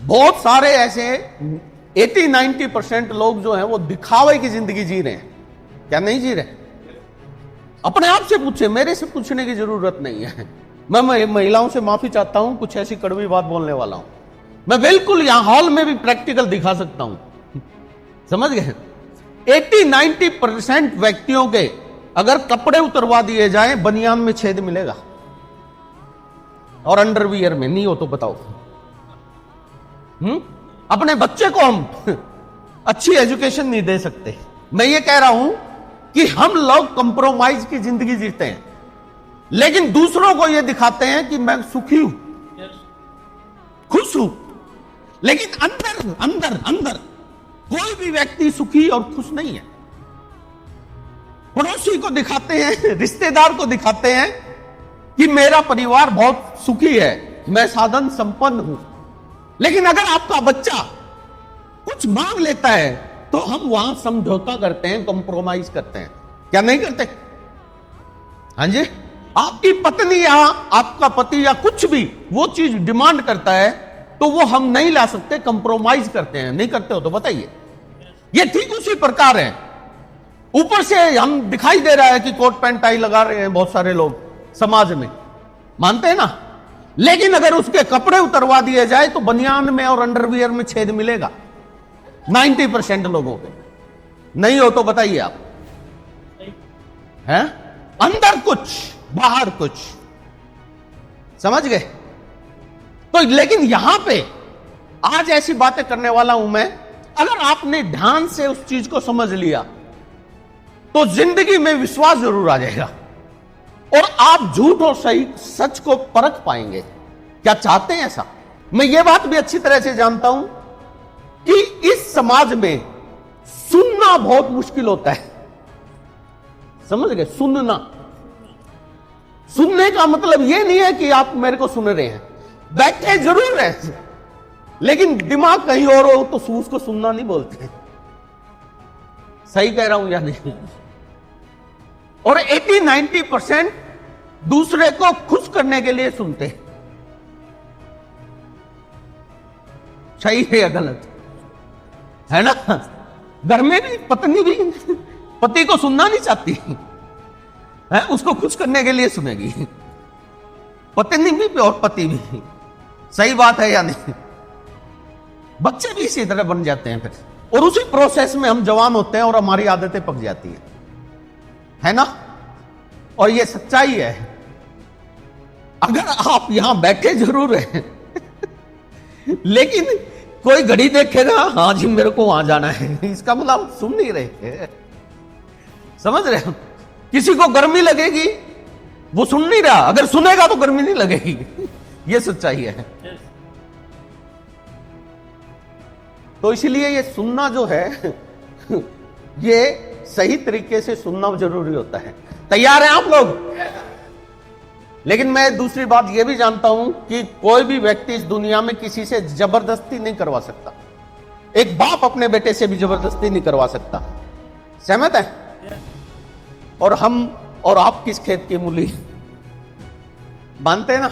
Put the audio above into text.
बहुत सारे ऐसे 80-90% लोग जो हैं वो दिखावे की जिंदगी जी रहे हैं। क्या नहीं जी रहे? अपने आप से पूछे, मेरे से पूछने की जरूरत नहीं है। मैं महिलाओं से माफी चाहता हूं, कुछ ऐसी कड़वी बात बोलने वाला हूं। मैं बिल्कुल यहां हॉल में भी प्रैक्टिकल दिखा सकता हूं। समझ गए? 80-90% व्यक्तियों के अगर कपड़े उतरवा दिए जाएं, बनियान में छेद मिलेगा और अंडरवियर में नहीं हो तो बताओ। अपने बच्चे को हम अच्छी एजुकेशन नहीं दे सकते। मैं ये कह रहा हूं कि हम लोग कंप्रोमाइज की जिंदगी जीते हैं, लेकिन दूसरों को ये दिखाते हैं कि मैं सुखी हूं, खुश हूं, लेकिन अंदर अंदर अंदर कोई भी व्यक्ति सुखी और खुश नहीं है। पड़ोसी को दिखाते हैं, रिश्तेदार को दिखाते हैं कि मेरा परिवार बहुत सुखी है, मैं साधन संपन्न हूं, लेकिन अगर आपका बच्चा कुछ मांग लेता है तो हम वहां समझौता करते हैं, कंप्रोमाइज करते हैं। क्या नहीं करते? हाँ जी। आपकी पत्नी या आपका पति या कुछ भी वो चीज डिमांड करता है तो वो हम नहीं ला सकते, कंप्रोमाइज करते हैं। नहीं करते हो तो बताइए। ये ठीक उसी प्रकार है। ऊपर से हम दिखाई दे रहा है कि कोट पैंट टाई लगा रहे हैं बहुत सारे लोग समाज में, मानते हैं ना, लेकिन अगर उसके कपड़े उतरवा दिए जाए तो बनियान में और अंडरवियर में छेद मिलेगा 90% लोगों के। नहीं हो तो बताइए आप। हैं? अंदर कुछ बाहर कुछ। समझ गए? तो लेकिन यहां पे आज ऐसी बातें करने वाला हूं मैं, अगर आपने ध्यान से उस चीज को समझ लिया तो जिंदगी में विश्वास जरूर आ जाएगा और आप झूठ और सही सच को परख पाएंगे। क्या चाहते हैं ऐसा? मैं ये बात भी अच्छी तरह से जानता हूं कि इस समाज में सुनना बहुत मुश्किल होता है। समझ गए? सुनना, सुनने का मतलब यह नहीं है कि आप मेरे को सुन रहे हैं, बैठे जरूर है, लेकिन दिमाग कहीं और हो तो उसको सुनना नहीं बोलते। सही कह रहा हूं या नहीं? और 80-90% दूसरे को खुश करने के लिए सुनते। सही है या गलत? है ना? घर में भी पत्नी भी पति को सुनना नहीं चाहती है, उसको खुश करने के लिए सुनेगी। पत्नी भी और पति भी। सही बात है या नहीं? बच्चे भी इसी तरह बन जाते हैं फिर, और उसी प्रोसेस में हम जवान होते हैं और हमारी आदतें पक जाती है ना? और ये सच्चाई है। अगर आप यहां बैठे जरूर हैं लेकिन कोई घड़ी देखेगा, हाँ जी मेरे को वहां जाना है, इसका मतलब आप सुन नहीं रहे। समझ रहे हो? किसी को गर्मी लगेगी, वो सुन नहीं रहा, अगर सुनेगा तो गर्मी नहीं लगेगी। ये सच्चाई है। तो इसलिए ये सुनना जो है ये सही तरीके से सुनना जरूरी होता है। तैयार हैं आप लोग? लेकिन मैं दूसरी बात यह भी जानता हूं कि कोई भी व्यक्ति इस दुनिया में किसी से जबरदस्ती नहीं करवा सकता। एक बाप अपने बेटे से भी जबरदस्ती नहीं करवा सकता। सहमत है? और हम और आप किस खेत की मूली? मानते हैं ना?